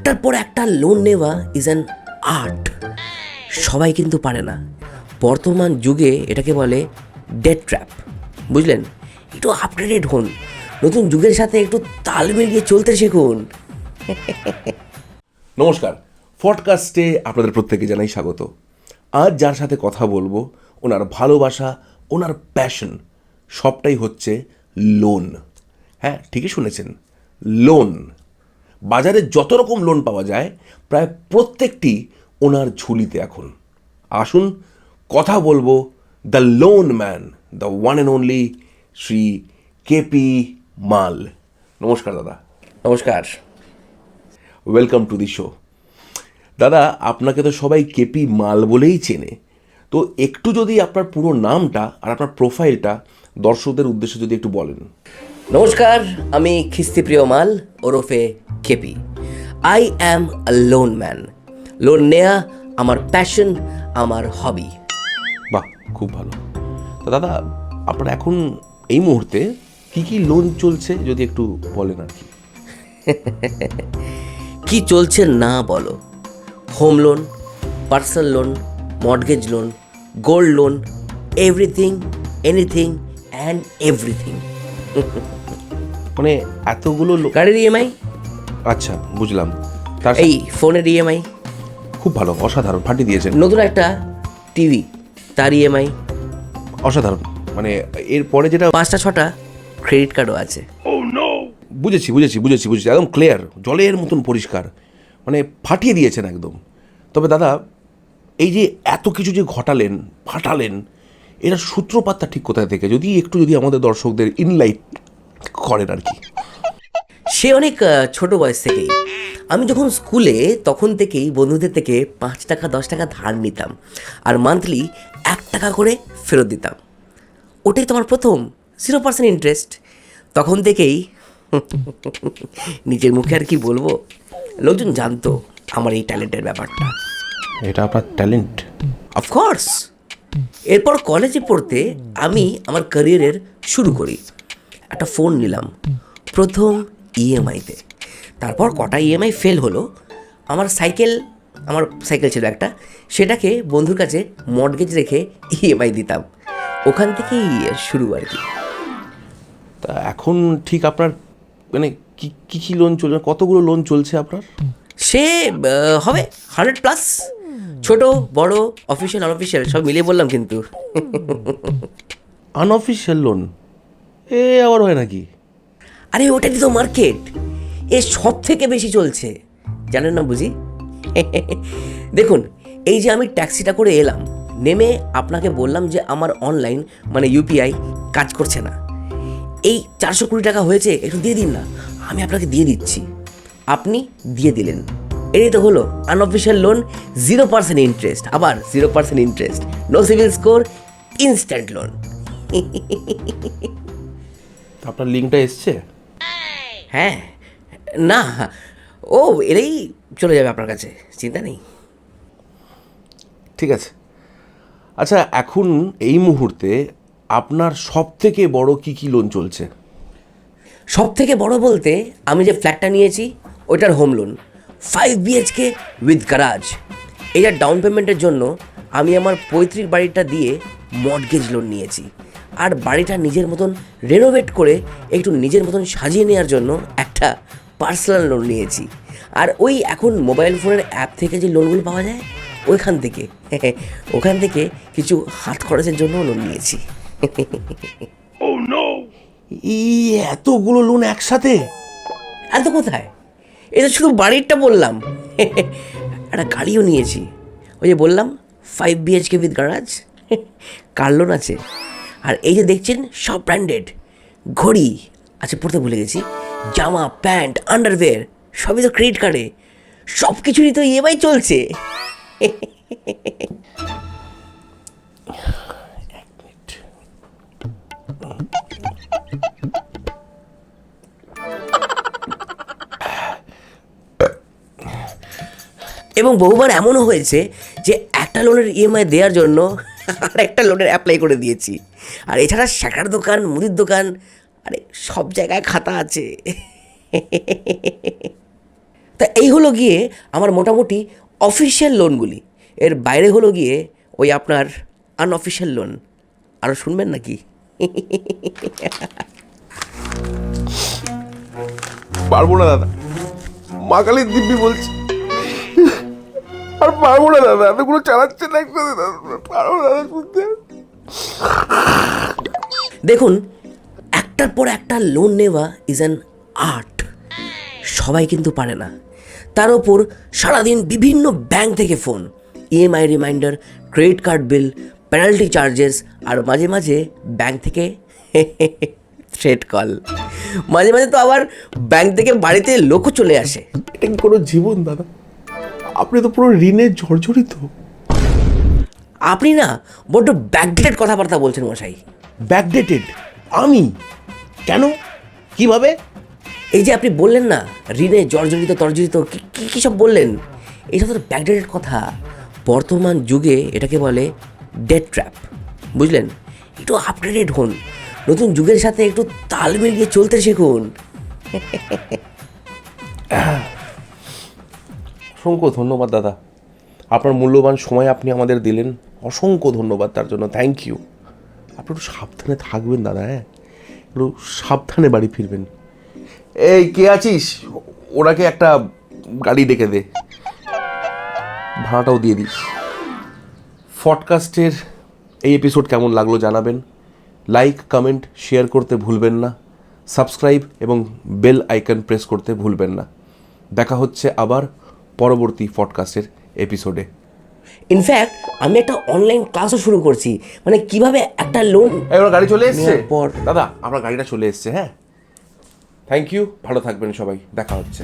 একটার পর একটা লোন নেওয়া ইজ অ্যান আর্ট। সবাই কিন্তু পারে না। বর্তমান যুগে এটাকে বলে ডেট ট্র্যাপ। বুঝলেন? একটু আপডেটেড হন, নতুন যুগের সাথে একটু তাল মিলিয়ে চলতে শিখুন। নমস্কার, পডকাস্টে আপনাদের প্রত্যেকে জানাই স্বাগত। আজ যার সাথে কথা বলবো, ওনার ভালোবাসা, ওনার প্যাশন সবটাই হচ্ছে লোন। হ্যাঁ, ঠিকই শুনেছেন, লোন। বাজারে যত রকম লোন পাওয়া যায় প্রায় প্রত্যেকটি ওনার ঝুলিতে এখন। আসুন কথা বলবো the loan man, the one and only Shri KP মাল। নমস্কার দাদা। নমস্কার। Welcome to the show. দাদা, আপনাকে তো সবাই কেপি মাল বলেই চেনে, তো একটু যদি আপনার পুরো নামটা আর আপনার প্রোফাইলটা দর্শকদের উদ্দেশ্যে যদি একটু বলেন। নমস্কার, আমি খিস্তিপ্রিয় মাল ওরফে KP. I am a loan man. Loan নেয়া আমার প্যাশন, আমার হবি। বাহ, খুব ভালো। তো দাদা, আপনার এখন এই মুহূর্তে কি কি লোন চলছে যদি একটু বলেন আর কি। কি চলছে না বলো? Home loan, personal loan, mortgage loan, gold loan, everything, anything and everything. মানে এতগুলো গাড়ির ইএমআই, আচ্ছা বুঝলাম। তার এই ফোনের ইএমআই, খুব ভালো, অসাধারণ, ফাটিয়ে দিয়েছেন। নতুন একটা টিভি, তার ইএমআই, অসাধারণ। মানে এরপরে যেটা 5-6টা ক্রেডিট কার্ডও আছে। বুঝেছি বুঝেছি বুঝেছি বুঝেছি, একদম ক্লিয়ার, জলের মতন পরিষ্কার, মানে ফাটিয়ে দিয়েছেন একদম। তবে দাদা, এই যে এত কিছু যে ফাটালেন, এর সূত্রপাতটা ঠিক কোথায় থেকে যদি একটু আমাদের দর্শকদের ইনলাইট করেন আর কি। সে অনেক ছোট বয়স থেকেই। আমি যখন স্কুলে তখন থেকেই বন্ধুদের থেকে 5 টাকা 10 টাকা ধার নিতাম, আর মান্থলি 1 টাকা করে ফেরত দিতাম। ওটাই তোমার প্রথম 0% ইন্টারেস্ট। তখন থেকেই নিজের মুখে আর কি বলবো, লোকজন জানতো আমার এই ট্যালেন্টের ব্যাপারটা। এটা আপনার ট্যালেন্ট? অফকোর্স। এরপর কলেজে পড়তে আমি আমার ক্যারিয়ারের শুরু করি। একটা ফোন নিলাম প্রথম ইএমআইতে। তারপর কটা ইএমআই ফেল হলো। আমার সাইকেল ছিল একটা, সেটাকে বন্ধুর কাছে মর্টগেজ রেখে ইএমআই দিতাম। ওখান থেকেই শুরু আর কি। তা এখন ঠিক আপনার মানে কি কি লোন চলছে, কতগুলো লোন চলছে আপনার? সে হবে 100+। ছোট বড়, অফিসিয়াল আনঅফিসিয়াল সব মিলিয়ে বললাম কিন্তু। আনঅফিসিয়াল লোন এ আবার হয় নাকি? আরে ওটাই তো মার্কেট, এ সব থেকে বেশি চলছে, জানেন না বুঝি? দেখুন, এই যে আমি ট্যাক্সিটা করে এলাম, নেমে আপনাকে বললাম যে আমার অনলাইন মানে ইউপিআই কাজ করছে না, এই 420 টাকা হয়েছে, একটু দিয়ে দিন না। আমি আপনাকে দিয়ে দিচ্ছি, আপনি দিয়ে দিলেন। এটাই তো হলো আনঅফিসিয়াল লোন, 0% ইন্টারেস্ট। আবার 0% interest, no CIBIL score, instant loan. আপনার লিঙ্কটা এসছে? হ্যাঁ, না, ও এলেই চলে যাবে আপনার কাছে, চিন্তা নেই। ঠিক আছে। আচ্ছা, এখন এই মুহূর্তে আপনার সব থেকে বড় কি লোন চলছে? সব থেকে বড় বলতে আমি যে ফ্ল্যাটটা নিয়েছি ওইটার home loan, 5 BHK with garage. এইটার ডাউন পেমেন্টের জন্য আমি আমার পৈতৃক বাড়িটা দিয়ে মর্টগেজ লোন নিয়েছি। আর বাড়িটা নিজের মতন রেনোভেট করে একটু নিজের মতন সাজিয়ে নেওয়ার জন্য একটা পার্সোনাল লোন নিয়েছি। আর ওই এখন মোবাইল ফোনের অ্যাপ থেকে যে লোনগুলো পাওয়া যায় ওখান থেকে কিছু হাত খরচের জন্য লোন নিয়েছি। এই এতগুলো লোন একসাথে? এত কোথায়, এটা শুধু বাড়িরটা বললাম। একটা গাড়িও নিয়েছি, ওই যে বললাম 5 BHK with garage, car loan আছে। আর এই যে দেখছেন সব ব্র্যান্ডেড ঘড়ি, আচ্ছা পড়তে ভুলে গেছি, জামা প্যান্ট আন্ডারওয়্যার সবই তো ক্রেডিট কার্ডে, সব কিছুরই তো ইএমআই চলছে। এবং বহুবার এমনও হয়েছে যে একটা লোনের ইএমআই দেওয়ার জন্য আর একটা লোনের অ্যাপ্লাই করে দিয়েছি। আর এছাড়া শাখার দোকান, মুদির দোকান, আরে সব জায়গায় খাতা আছে। তা এই হলো গিয়ে আমার মোটামুটি অফিসিয়াল লোনগুলি। এর বাইরে হলো গিয়ে ওই আপনার আনঅফিসিয়াল লোন। আরও শুনবেন নাকি? পারবো না দাদা, মা কালীর দিব্যি বলছি, আর পারবো না দাদা, এতগুলো চালাচ্ছে না একসাথে দাদা, পারবো না দাদা শুনতে। দেখুন, একটার পর একটা লোন নেওয়া ইজ অ্যান আর্ট। সবাই কিন্তু পারে না। তার ওপর সারাদিন বিভিন্ন ব্যাংক থেকে phone, EMI reminder, credit card bill, penalty charges, আর মাঝে মাঝে ব্যাংক থেকে থ্রেট কল। মাঝে মাঝে তো আবার ব্যাংক থেকে বাড়িতে লোকও চলে আসে। এটা কি কোনো জীবন দাদা? আপনি তো পুরো ঋণে জর্জরিত। আপনি না বড্ড ব্যাকডেটেড কথাবার্তা বলছেন মশাই। ব্যাকডেটেড? আমি কেন? কিভাবে? এই যে আপনি বললেন না ঋণে জর্জরিত তর্জরিত, কী সব বললেন, এইসব তো ব্যাকডেটেড কথা। বর্তমান যুগে এটাকে বলে ডেট ট্র্যাপ, বুঝলেন? একটু আপডেটেড হন, নতুন যুগের সাথে একটু তাল মিলিয়ে চলতে শিখুন। অসংখ্য ধন্যবাদ দাদা, আপনার মূল্যবান সময় আপনি আমাদের দিলেন, অসংখ্য ধন্যবাদ তার জন্য, থ্যাংক ইউ। আপনি একটু সাবধানে থাকবেন দাদা, হ্যাঁ, একটু সাবধানে বাড়ি ফিরবেন। এই কে আছিস, ওনাকে একটা গাড়ি ডেকে দে, ভাড়াটাও দিয়ে দিস। পডকাস্টের এই এপিসোড কেমন লাগলো জানাবেন, লাইক কমেন্ট শেয়ার করতে ভুলবেন না, সাবস্ক্রাইব এবং বেল আইকন প্রেস করতে ভুলবেন না। দেখা হচ্ছে আবার পরবর্তী পডকাস্টের এপিসোডে। ইনফ্যাক্ট আমি একটা অনলাইন ক্লাসও শুরু করছি, মানে কিভাবে একটা লোন। এবার গাড়ি চলে এসছে পর দাদা, আপনার গাড়িটা চলে এসছে, হ্যাঁ, থ্যাংক ইউ, ভালো থাকবেন সবাই, দেখা হচ্ছে।